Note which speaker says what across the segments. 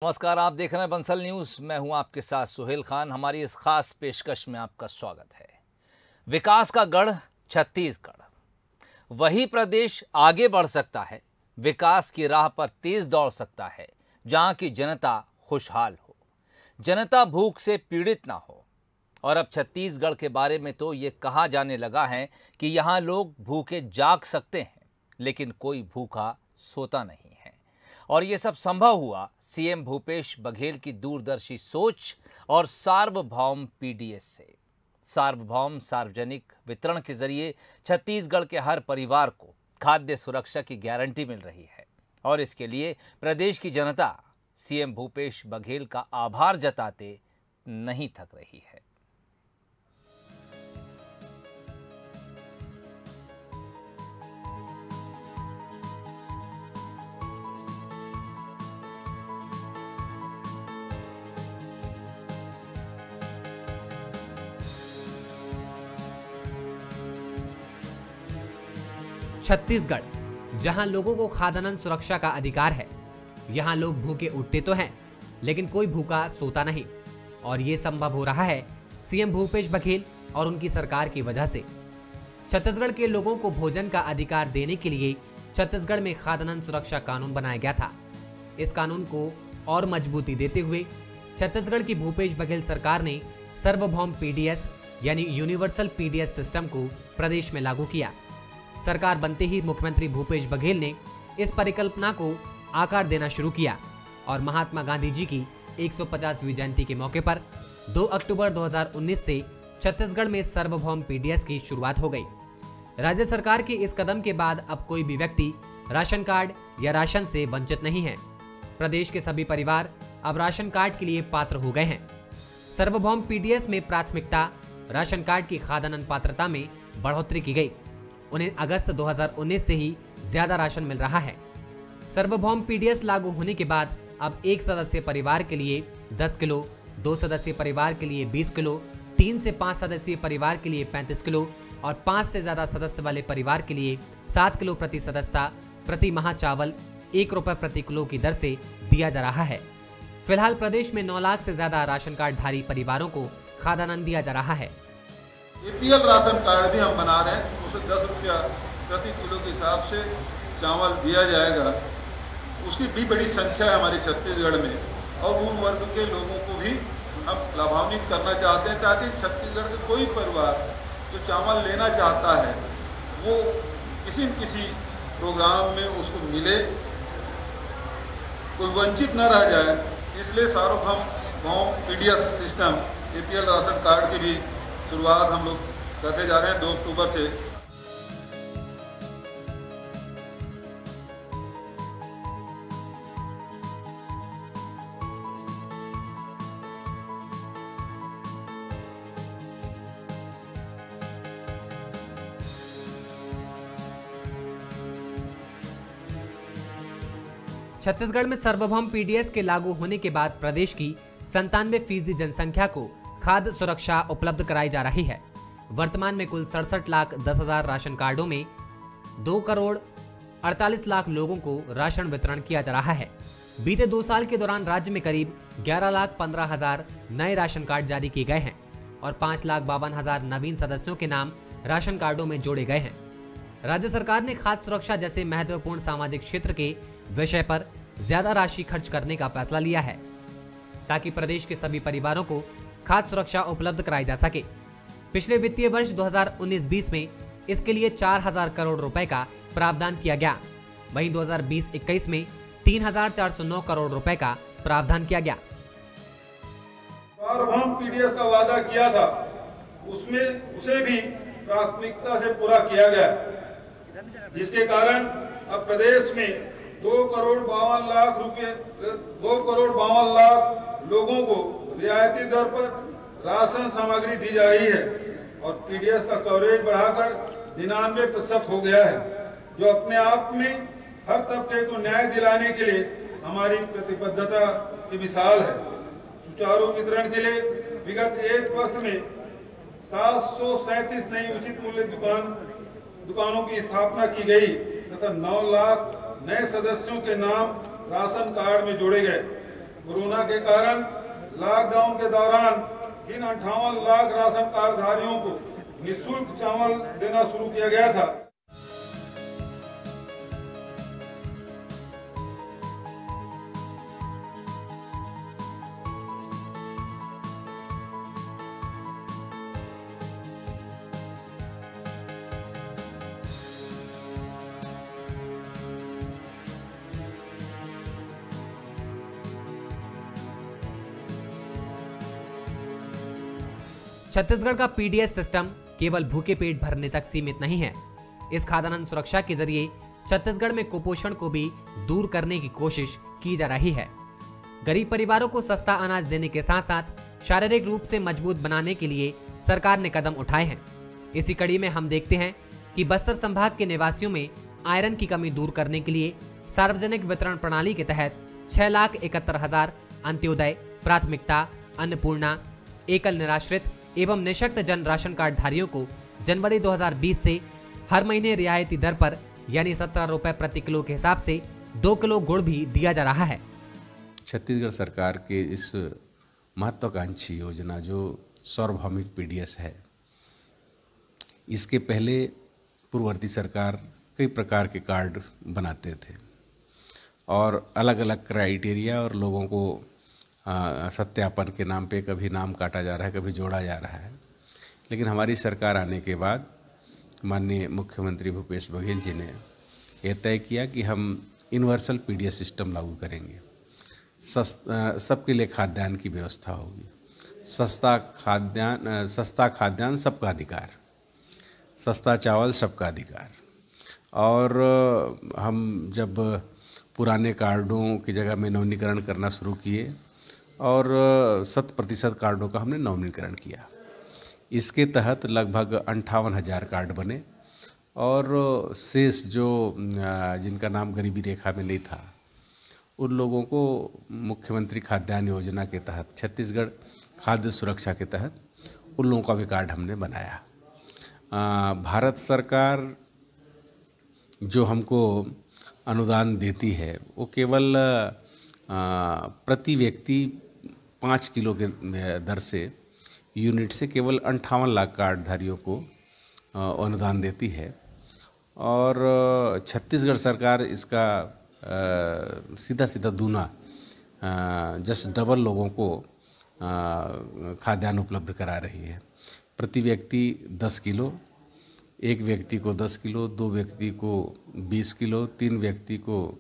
Speaker 1: नमस्कार, आप देख रहे हैं बंसल न्यूज। मैं हूं आपके साथ सुहेल खान। हमारी इस खास पेशकश में आपका स्वागत है। विकास का गढ़ छत्तीसगढ़, वही प्रदेश आगे बढ़ सकता है, विकास की राह पर तेज दौड़ सकता है, जहां की जनता खुशहाल हो, जनता भूख से पीड़ित ना हो। और अब छत्तीसगढ़ के बारे में तो ये कहा जाने लगा है कि यहाँ लोग भूखे जाग सकते हैं, लेकिन कोई भूखा सोता नहीं है। और ये सब संभव हुआ सीएम भूपेश बघेल की दूरदर्शी सोच और सार्वभौम पीडीएस से। सार्वभौम सार्वजनिक वितरण के जरिए छत्तीसगढ़ के हर परिवार को खाद्य सुरक्षा की गारंटी मिल रही है और इसके लिए प्रदेश की जनता सीएम भूपेश बघेल का आभार जताते नहीं थक रही है।
Speaker 2: छत्तीसगढ़, जहां लोगों को खाद्यान्न सुरक्षा का अधिकार है, यहां लोग भूखे उठते तो हैं, लेकिन कोई भूखा सोता नहीं। और ये संभव हो रहा है सीएम भूपेश बघेल और उनकी सरकार की वजह से। छत्तीसगढ़ के लोगों को भोजन का अधिकार देने के लिए छत्तीसगढ़ में खाद्यान्न सुरक्षा कानून बनाया गया था। इस कानून को और मजबूती देते हुए छत्तीसगढ़ की भूपेश बघेल सरकार ने सार्वभौम पीडीएस यानी यूनिवर्सल पीडीएस सिस्टम को प्रदेश में लागू किया। सरकार बनते ही मुख्यमंत्री भूपेश बघेल ने इस परिकल्पना को आकार देना शुरू किया और महात्मा गांधी जी की 150वीं जयंती के मौके पर 2 अक्टूबर 2019 से छत्तीसगढ़ में सार्वभौम पीडीएस की शुरुआत हो गई। राज्य सरकार के इस कदम के बाद अब कोई भी व्यक्ति राशन कार्ड या राशन से वंचित नहीं है। प्रदेश के सभी परिवार अब राशन कार्ड के लिए पात्र हो गए हैं। सार्वभौम पीडीएस में प्राथमिकता राशन कार्ड की खाद्यान्न पात्रता में बढ़ोतरी की गई। उन्हें अगस्त 2019 से ही ज्यादा राशन मिल रहा है। सार्वभौम पीडीएस लागू होने के बाद अब 1 सदस्य परिवार के लिए 10 किलो, 2 सदस्य परिवार के लिए 20 किलो, 3 से 5 सदस्यीय परिवार के लिए 35 किलो और 5 से ज्यादा सदस्य वाले परिवार के लिए 7 किलो प्रति सदस्यता प्रति माह चावल 1 रुपए प्रति किलो की दर से दिया जा रहा है। फिलहाल प्रदेश में 9 लाख से ज्यादा राशन कार्डधारी परिवारों को खाद्यान्न दिया जा रहा है।
Speaker 3: एपीएल राशन कार्ड भी हम बना रहे हैं, उसे 10 रुपया प्रति किलो के हिसाब से चावल दिया जाएगा। उसकी भी बड़ी संख्या है हमारे छत्तीसगढ़ में और उन वर्ग के लोगों को भी हम लाभान्वित करना चाहते हैं ताकि छत्तीसगढ़ के कोई परिवार जो चावल लेना चाहता है वो किसी न किसी प्रोग्राम में उसको मिले, कोई वंचित न रह जाए। इसलिए सार्वभौम PDS system APL ration card की भी शुरुआत हम लोग करते जा रहे हैं 2 अक्टूबर से।
Speaker 2: छत्तीसगढ़ में सार्वभौम पीडीएस के लागू होने के बाद प्रदेश की 97% जनसंख्या को खाद्य सुरक्षा उपलब्ध कराई जा रही है। वर्तमान में कुल 67,10,000 राशन कार्डों में 2 करोड़ 48 लाख लोगों को राशन वितरण किया जा रहा है। बीते 2 साल के दौरान राज्य में करीब 11,15,000 नए राशन कार्ड जारी किए गए हैं और 5,52,000 नवीन सदस्यों के नाम राशन कार्डों में जोड़े गए हैं। राज्य सरकार ने खाद्य सुरक्षा जैसे महत्वपूर्ण सामाजिक क्षेत्र के विषय पर ज्यादा राशि खर्च करने का फैसला लिया है ताकि प्रदेश के सभी परिवारों को खाद्य सुरक्षा उपलब्ध कराई जा सके। पिछले वित्तीय वर्ष 2019-20 में इसके लिए 4,000 करोड़ रुपए का प्रावधान किया गया। वहीं 2020-21 में 3,409 करोड़ रुपए का प्रावधान किया गया।
Speaker 3: सार्वभौम पीडीएस का वादा किया था, उसमें उसे भी प्राथमिकता से पूरा किया गया, जिसके कारण अब प्रदेश में 2 करोड़ 52 लाख लोगों को रियायती दर पर राशन सामग्री दी जा रही है और पीडीएस का कवरेज बढ़ाकर 99% हो गया है, जो अपने आप में हर तबके को न्याय दिलाने के लिए हमारी प्रतिबद्धता की मिसाल है। सुचारू वितरण के लिए विगत 1 वर्ष में 737 नई उचित मूल्य दुकानों की स्थापना की गई तथा 9 लाख नए सदस्यों के नाम राशन कार्ड में जोड़े गए। कोरोना के कारण लॉकडाउन के दौरान जिन 58 लाख राशन कार्डधारियों को निःशुल्क चावल देना शुरू किया गया था।
Speaker 2: छत्तीसगढ़ का पीडीएस सिस्टम केवल भूखे पेट भरने तक सीमित नहीं है। इस खाद्यान्न सुरक्षा के जरिए छत्तीसगढ़ में कुपोषण को भी दूर करने की कोशिश की जा रही है। गरीब परिवारों को सस्ता अनाज देने के साथ साथ शारीरिक रूप से मजबूत बनाने के लिए सरकार ने कदम उठाए हैं। इसी कड़ी में हम देखते हैं कि बस्तर संभाग के निवासियों में आयरन की कमी दूर करने के लिए सार्वजनिक वितरण प्रणाली के तहत 6,71,000 अंत्योदय, प्राथमिकता, अन्नपूर्णा, एकल निराश्रित एवं निःशक्त जन राशन कार्ड धारियों को जनवरी 2020 से हर महीने रियायती दर पर यानी 17 रुपए प्रति किलो के हिसाब से 2 किलो गुड़ भी दिया जा रहा है।
Speaker 4: छत्तीसगढ़ सरकार के इस महत्वाकांक्षी योजना जो सार्वभौमिक पीडीएस है, इसके पहले पूर्ववर्ती सरकार कई प्रकार के कार्ड बनाते थे और अलग अलग क्राइटेरिया और लोगों को सत्यापन के नाम पे कभी नाम काटा जा रहा है, कभी जोड़ा जा रहा है। लेकिन हमारी सरकार आने के बाद माननीय मुख्यमंत्री भूपेश बघेल जी ने यह तय किया कि हम यूनिवर्सल पीडीएस सिस्टम लागू करेंगे। सबके लिए खाद्यान्न की व्यवस्था होगी। सस्ता खाद्यान्न सबका अधिकार, सस्ता चावल सबका अधिकार। और हम जब पुराने कार्डों की जगह में नवीनीकरण करना शुरू किए और 100% कार्डों का हमने नवीनीकरण किया। इसके तहत लगभग 58,000 कार्ड बने और शेष जो जिनका नाम गरीबी रेखा में नहीं था उन लोगों को मुख्यमंत्री खाद्यान्न योजना के तहत, छत्तीसगढ़ खाद्य सुरक्षा के तहत उन लोगों का भी कार्ड हमने बनाया। भारत सरकार जो हमको अनुदान देती है वो केवल प्रति व्यक्ति 5 किलो के दर से यूनिट से केवल 58 लाख कार्डधारियों को अनुदान देती है और छत्तीसगढ़ सरकार इसका सीधा सीधा दूना जस्ट डबल लोगों को खाद्यान्न उपलब्ध करा रही है। प्रति व्यक्ति 10 किलो, एक व्यक्ति को 10 किलो, 2 व्यक्ति को 20 किलो, 3 व्यक्ति को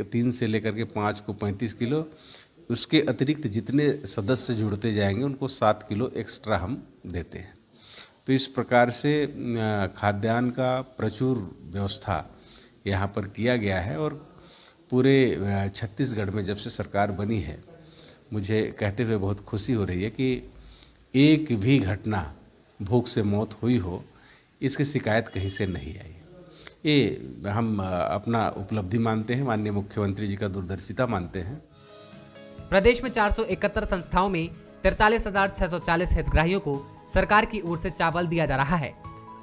Speaker 4: 3 से लेकर के 5 को 35 किलो। उसके अतिरिक्त जितने सदस्य जुड़ते जाएंगे उनको 7 किलो एक्स्ट्रा हम देते हैं। तो इस प्रकार से खाद्यान्न का प्रचुर व्यवस्था यहाँ पर किया गया है और पूरे छत्तीसगढ़ में जब से सरकार बनी है मुझे कहते हुए बहुत खुशी हो रही है कि एक भी घटना भूख से मौत हुई हो इसकी शिकायत कहीं से नहीं आई। ये हम अपना उपलब्धि मानते हैं, माननीय मुख्यमंत्री जी का दूरदर्शिता मानते हैं।
Speaker 2: प्रदेश में 471 संस्थाओं में 43,640 हितग्राहियों को सरकार की ओर से चावल दिया जा रहा है।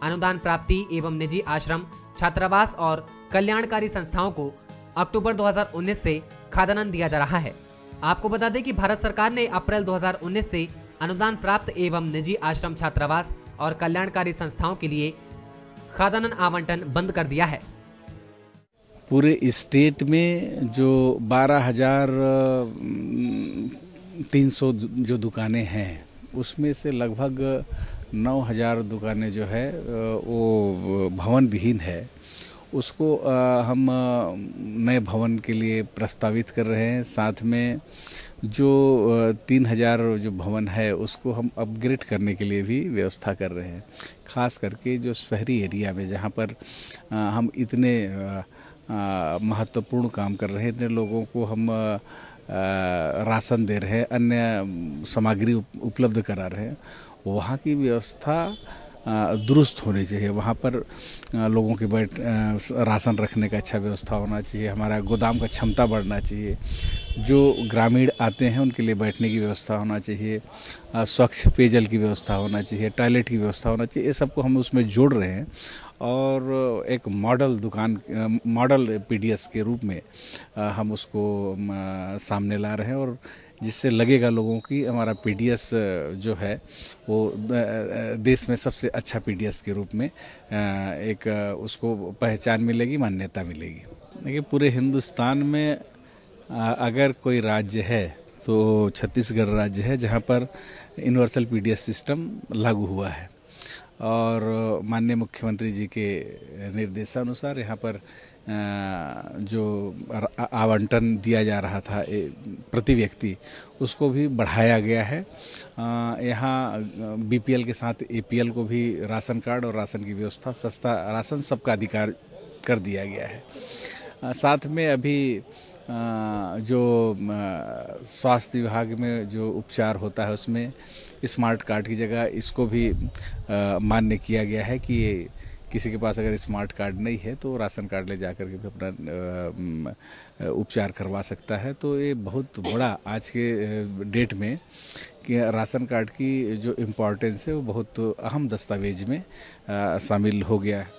Speaker 2: अनुदान प्राप्ति एवं निजी आश्रम, छात्रावास और कल्याणकारी संस्थाओं को अक्टूबर 2019 से खाद्यान्न दिया जा रहा है। आपको बता दें कि भारत सरकार ने अप्रैल 2019 से अनुदान प्राप्त एवं निजी आश्रम, छात्रावास और कल्याणकारी संस्थाओं के लिए खाद्यान्न आवंटन बंद कर दिया है।
Speaker 5: पूरे स्टेट में जो 12,300 जो दुकानें हैं उसमें से लगभग 9,000 दुकानें जो है वो भवन विहीन है। उसको हम नए भवन के लिए प्रस्तावित कर रहे हैं। साथ में जो 3,000 जो भवन है उसको हम अपग्रेड करने के लिए भी व्यवस्था कर रहे हैं। खास करके जो शहरी एरिया में जहाँ पर हम इतने महत्वपूर्ण काम कर रहे हैं, इतने लोगों को हम राशन दे रहे हैं, अन्य सामग्री उपलब्ध करा रहे हैं, वहाँ की व्यवस्था दुरुस्त होनी चाहिए। वहाँ पर लोगों की राशन रखने का अच्छा व्यवस्था होना चाहिए। हमारा गोदाम का क्षमता बढ़ना चाहिए। जो ग्रामीण आते हैं उनके लिए बैठने की व्यवस्था होना चाहिए। स्वच्छ पेयजल की व्यवस्था होना चाहिए। टॉयलेट की व्यवस्था होना चाहिए। ये सबको हम उसमें जोड़ रहे हैं और एक मॉडल पीडीएस के रूप में हम उसको सामने ला रहे हैं, और जिससे लगेगा लोगों की हमारा पीडीएस जो है वो देश में सबसे अच्छा पीडीएस के रूप में एक उसको पहचान मिलेगी, मान्यता मिलेगी। देखिए, पूरे हिंदुस्तान में अगर कोई राज्य है तो छत्तीसगढ़ राज्य है, जहाँ पर यूनिवर्सल पीडीएस सिस्टम लागू हुआ है। और माननीय मुख्यमंत्री जी के निर्देशानुसार यहाँ पर जो आवंटन दिया जा रहा था प्रति व्यक्ति, उसको भी बढ़ाया गया है। यहाँ बीपीएल के साथ एपीएल को भी राशन कार्ड और राशन की व्यवस्था, सस्ता राशन सबका अधिकार कर दिया गया है। साथ में अभी जो स्वास्थ्य विभाग में जो उपचार होता है उसमें स्मार्ट कार्ड की जगह इसको भी मान्य किया गया है कि ये किसी के पास अगर स्मार्ट कार्ड नहीं है तो राशन कार्ड ले जाकर के भी अपना उपचार करवा सकता है। तो ये बहुत बड़ा आज के डेट में कि राशन कार्ड की जो इम्पोर्टेंस है वो बहुत अहम दस्तावेज में शामिल हो गया है।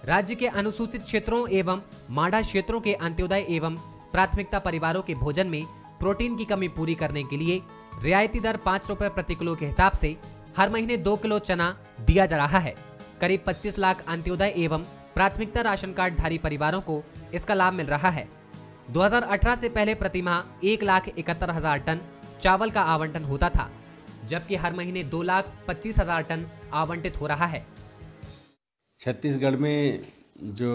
Speaker 2: राज्य के अनुसूचित क्षेत्रों एवं माडा क्षेत्रों के अंत्योदय एवं प्राथमिकता परिवारों के भोजन में प्रोटीन की कमी पूरी करने के लिए रियायती दर 5 रुपए प्रति किलो के हिसाब से हर महीने 2 किलो चना दिया जा रहा है। करीब 25 लाख अंत्योदय एवं प्राथमिकता राशन कार्ड धारी परिवारों को इसका लाभ मिल रहा है। 2018 से पहले प्रतिमाह 1,71,000 टन चावल का आवंटन होता था, जबकि हर महीने 2,25,000 टन आवंटित हो रहा है।
Speaker 4: छत्तीसगढ़ में जो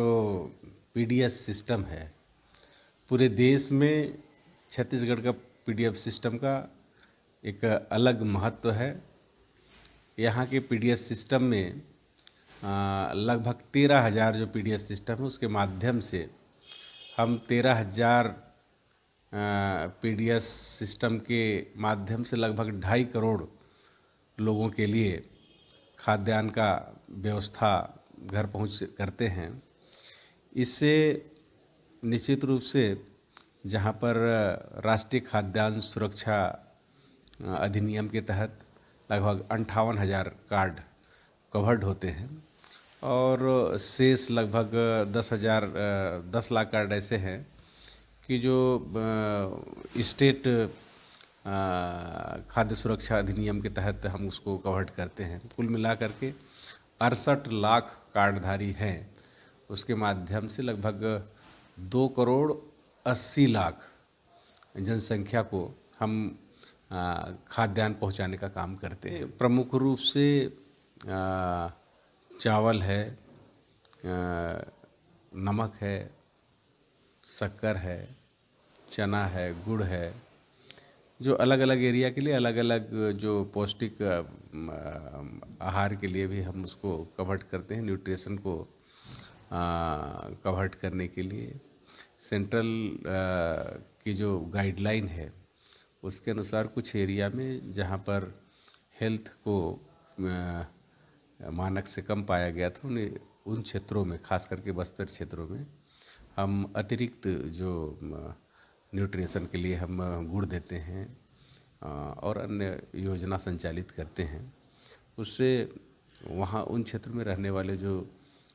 Speaker 4: पीडीएस सिस्टम है, पूरे देश में छत्तीसगढ़ का पीडीएस सिस्टम का एक अलग महत्व है। यहाँ के पीडीएस सिस्टम में लगभग 13,000 जो पीडीएस सिस्टम है उसके माध्यम से हम 13,000 पीडीएस सिस्टम के माध्यम से लगभग 2.5 करोड़ लोगों के लिए खाद्यान्न का व्यवस्था घर पहुँच करते हैं। इससे निश्चित रूप से जहाँ पर राष्ट्रीय खाद्यान्न सुरक्षा अधिनियम के तहत लगभग 58,000 कार्ड कवर्ड होते हैं और शेष लगभग 10 लाख कार्ड ऐसे हैं कि जो स्टेट खाद्य सुरक्षा अधिनियम के तहत हम उसको कवर्ड करते हैं। कुल मिला करके 68 लाख कार्डधारी हैं। उसके माध्यम से लगभग 2 करोड़ 80 लाख जनसंख्या को हम खाद्यान्न पहुंचाने का काम करते हैं। प्रमुख रूप से चावल है, नमक है, शक्कर है, चना है, गुड़ है, जो अलग अलग एरिया के लिए अलग अलग जो पौष्टिक आहार के लिए भी हम उसको कवर्ड करते हैं। न्यूट्रिशन को कवर्ड करने के लिए सेंट्रल की जो गाइडलाइन है उसके अनुसार कुछ एरिया में जहाँ पर हेल्थ को मानक से कम पाया गया था उन क्षेत्रों में, खास करके बस्तर क्षेत्रों में, हम अतिरिक्त जो न्यूट्रिशन के लिए हम गुड़ देते हैं और अन्य योजना संचालित करते हैं। उससे वहाँ उन क्षेत्र में रहने वाले जो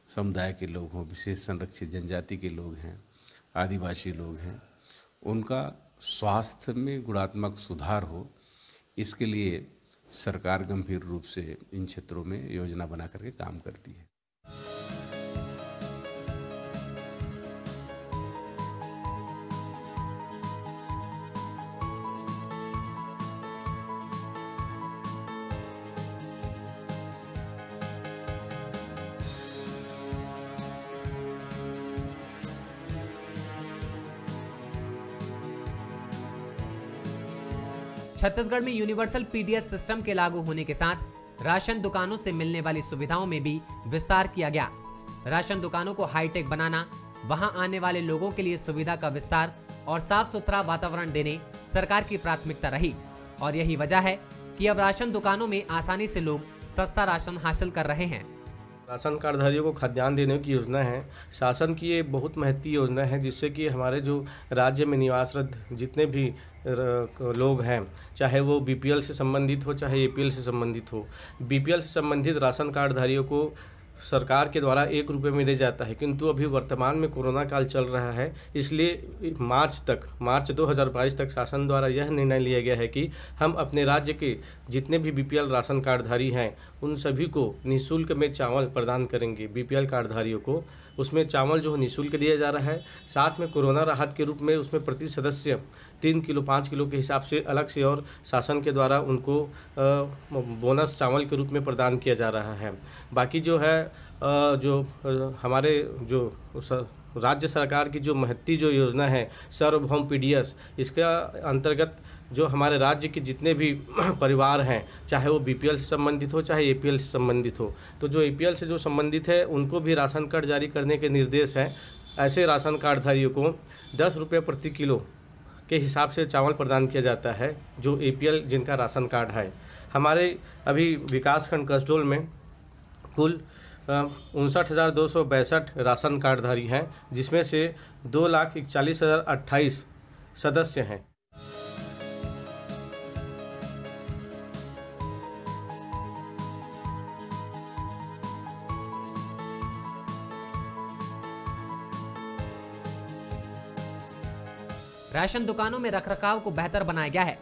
Speaker 4: समुदाय के लोग हों, विशेष संरक्षित जनजाति के लोग हैं, आदिवासी लोग हैं, उनका स्वास्थ्य में गुणात्मक सुधार हो, इसके लिए सरकार गंभीर रूप से इन क्षेत्रों में योजना बना करके काम करती है।
Speaker 2: छत्तीसगढ़ में यूनिवर्सल पीडीएस सिस्टम के लागू होने के साथ राशन दुकानों से मिलने वाली सुविधाओं में भी विस्तार किया गया। राशन दुकानों को हाईटेक बनाना, वहां आने वाले लोगों के लिए सुविधा का विस्तार और साफ सुथरा वातावरण देने सरकार की प्राथमिकता रही और यही वजह है कि अब राशन दुकानों में आसानी से लोग सस्ता राशन हासिल कर रहे हैं।
Speaker 6: राशन कार्डधारियों को खाद्यान्न देने की योजना है, शासन की ये बहुत महत्वपूर्ण योजना है, जिससे कि हमारे जो राज्य में निवासरत जितने भी लोग हैं, चाहे वो बीपीएल से संबंधित हो चाहे एपीएल से संबंधित हो, बीपीएल से संबंधित राशन कार्डधारियों को सरकार के द्वारा 1 रुपये में दिया जाता है, किंतु अभी वर्तमान में कोरोना काल चल रहा है, इसलिए मार्च 2022 तक शासन द्वारा यह निर्णय लिया गया है कि हम अपने राज्य के जितने भी बीपीएल राशन कार्डधारी हैं उन सभी को निःशुल्क में चावल प्रदान करेंगे। बीपीएल कार्डधारियों को उसमें चावल जो निःशुल्क दिया जा रहा है, साथ में कोरोना राहत के रूप में उसमें प्रति सदस्य 3 किलो 5 किलो के हिसाब से अलग से और शासन के द्वारा उनको बोनस चावल के रूप में प्रदान किया जा रहा है। बाकी जो है हमारे जो राज्य सरकार की जो महत्ती जो योजना है सार्वभौम पीडीएस, इसके अंतर्गत जो हमारे राज्य के जितने भी परिवार हैं, चाहे वो बीपीएल से संबंधित हो चाहे एपीएल से संबंधित हो, तो जो एपीएल से जो संबंधित है उनको भी राशन कार्ड जारी करने के निर्देश हैं। ऐसे राशन कार्डधारियों को 10 रुपये प्रति किलो के हिसाब से चावल प्रदान किया जाता है, जो एपीएल जिनका राशन कार्ड है। हमारे अभी विकासखंड कसडोल में कुल 59,262 राशन कार्डधारी हैं, जिसमें से 2,41,028 सदस्य हैं।
Speaker 2: राशन दुकानों में रखरखाव को बेहतर बनाया गया है।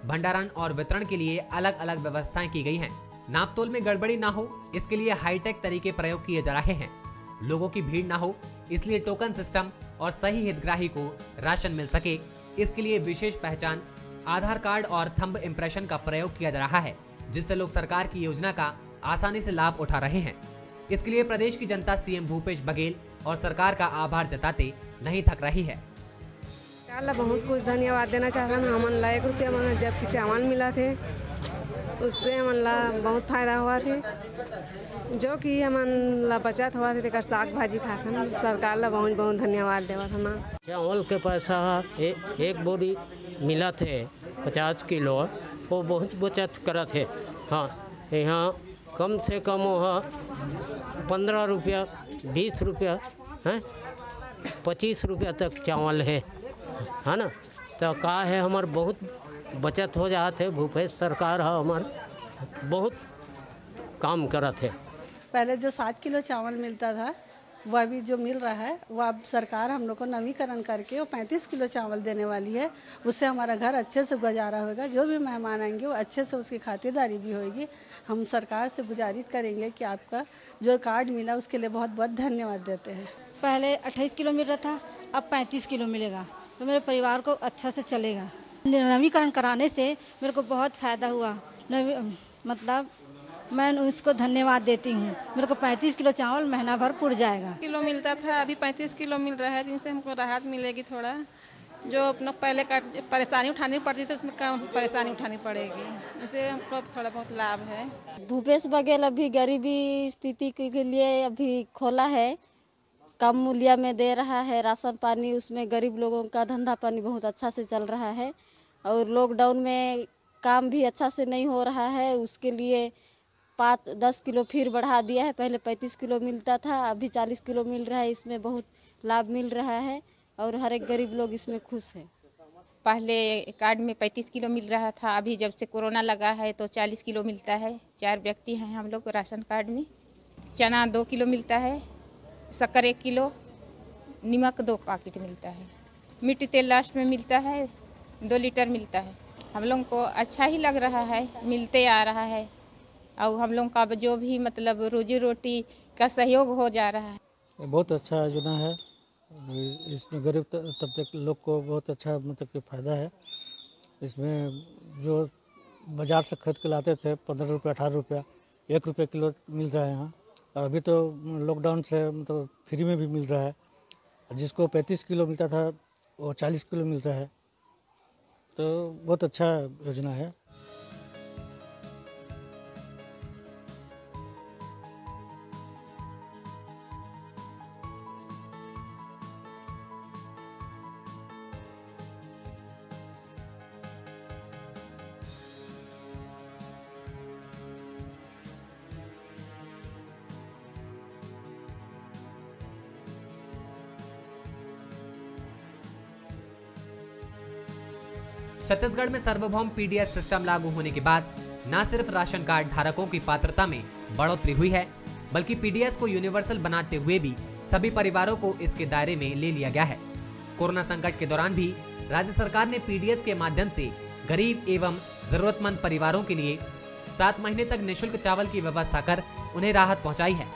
Speaker 2: भंडारण और वितरण के लिए अलग अलग व्यवस्थाएं की गई हैं। नापतोल में गड़बड़ी ना हो, इसके लिए हाईटेक तरीके प्रयोग किए जा रहे हैं। लोगों की भीड़ ना हो, इसलिए टोकन सिस्टम और सही हितग्राही को राशन मिल सके, इसके लिए विशेष पहचान, आधार कार्ड और थंब इम्प्रेशन का प्रयोग किया जा रहा है, जिससे लोग सरकार की योजना का आसानी से लाभ उठा रहे हैं। इसके लिए प्रदेश की जनता सीएम भूपेश बघेल और सरकार का आभार जताते नहीं थक रही है।
Speaker 7: बहुत कुछ धन्यवाद देना चाहता हूँ। हमन ला 1 रुपया मन जबकि चावल मिला थे, उससे हमन ला बहुत फायदा हुआ थे, जो कि हमन ला बचत हुआ थे। तेकर साग भाजी खाकर सरकार ला बहुत बहुत धन्यवाद देवा था।
Speaker 8: चावल के पैसा एक बोरी मिला थे 50 किलो, वो बहुत बचत करा थे। हाँ, यहाँ कम से कम वहाँ 15 रुपया 20 रुपया है, 25 रुपया तक चावल है ना। तो का है हमार बहुत बचत हो जाते। भूपेश सरकार है हमार बहुत काम करत है।
Speaker 9: पहले जो 7 किलो चावल मिलता था, वह भी जो मिल रहा है, वह अब सरकार हम लोग को नवीकरण करके वो 35 किलो चावल देने वाली है। उससे हमारा घर अच्छे से गुजारा होगा। जो भी मेहमान आएंगे वो अच्छे से उसकी खातिरदारी भी होगी। हम सरकार से गुजारिश करेंगे कि आपका जो कार्ड मिला उसके लिए बहुत बहुत धन्यवाद देते हैं।
Speaker 10: पहले 28 किलो मिल रहा था, अब 35 किलो मिलेगा, तो मेरे परिवार को अच्छा से चलेगा। नवीकरण कराने से मेरे को बहुत फ़ायदा हुआ। मतलब मैं उसको धन्यवाद देती हूँ। मेरे को 35 किलो चावल महीना भर पुर जाएगा।
Speaker 11: किलो मिलता था, अभी 35 किलो मिल रहा है, जिनसे हमको राहत मिलेगी। थोड़ा जो अपना पहले परेशानी उठानी पड़ती थी उसमें कम परेशानी उठानी पड़ेगी, इससे हमको थोड़ा बहुत लाभ है।
Speaker 12: भूपेश बघेल अभी गरीबी स्थिति के लिए अभी खोला है, कम मूल्य में दे रहा है राशन पानी। उसमें गरीब लोगों का धंधा पानी बहुत अच्छा से चल रहा है। और लॉकडाउन में काम भी अच्छा से नहीं हो रहा है, उसके लिए 5-10 किलो फिर बढ़ा दिया है। पहले 35 किलो मिलता था, अभी 40 किलो मिल रहा है। इसमें बहुत लाभ मिल रहा है और हर एक गरीब लोग इसमें खुश है।
Speaker 13: पहले कार्ड में 35 किलो मिल रहा था, अभी जब से कोरोना लगा है तो 40 किलो मिलता है। 4 व्यक्ति हैं हम लोग राशन कार्ड में। चना 2 किलो मिलता है, शक्कर 1 किलो, नमक 2 पैकेट मिलता है, मिट्टी तेल लास्ट में मिलता है, 2 लीटर मिलता है। हम लोग को अच्छा ही लग रहा है, मिलते आ रहा है और हम लोग का जो भी मतलब रोजी रोटी का सहयोग हो जा रहा है।
Speaker 14: बहुत अच्छा योजना है, इसमें गरीब तबके के लोग को बहुत अच्छा मतलब कि फ़ायदा है। इसमें जो बाज़ार से खरीद के लाते थे 15 रुपया 18 रुपया 1 रुपये किलो मिल रहा है यहाँ। और अभी तो लॉकडाउन से मतलब फ्री में भी मिल रहा है। जिसको 35 किलो मिलता था वो 40 किलो मिलता है, तो बहुत अच्छा योजना है।
Speaker 2: छत्तीसगढ़ में सार्वभौम पीडीएस सिस्टम लागू होने के बाद न सिर्फ राशन कार्ड धारकों की पात्रता में बढ़ोतरी हुई है, बल्कि पीडीएस को यूनिवर्सल बनाते हुए भी सभी परिवारों को इसके दायरे में ले लिया गया है। कोरोना संकट के दौरान भी राज्य सरकार ने पीडीएस के माध्यम से गरीब एवं जरूरतमंद परिवारों के लिए 7 महीने तक निःशुल्क चावल की व्यवस्था कर उन्हें राहत पहुंचाई है।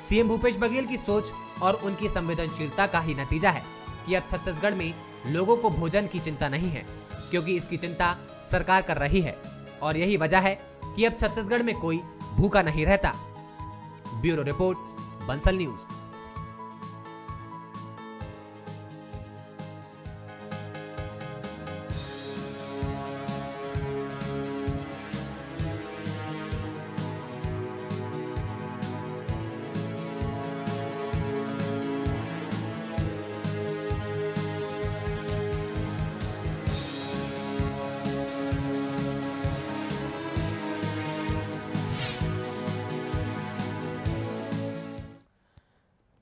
Speaker 2: सीएम भूपेश बघेल की सोच और उनकी संवेदनशीलता का ही नतीजा है कि अब छत्तीसगढ़ में लोगों को भोजन की चिंता नहीं है, क्योंकि इसकी चिंता सरकार कर रही है और यही वजह है कि अब छत्तीसगढ़ में कोई भूखा नहीं रहता। Bureau report, Bansal news.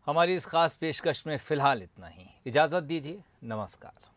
Speaker 1: हमारी इस खास पेशकश में फिलहाल इतना ही। इजाज़त दीजिए, नमस्कार।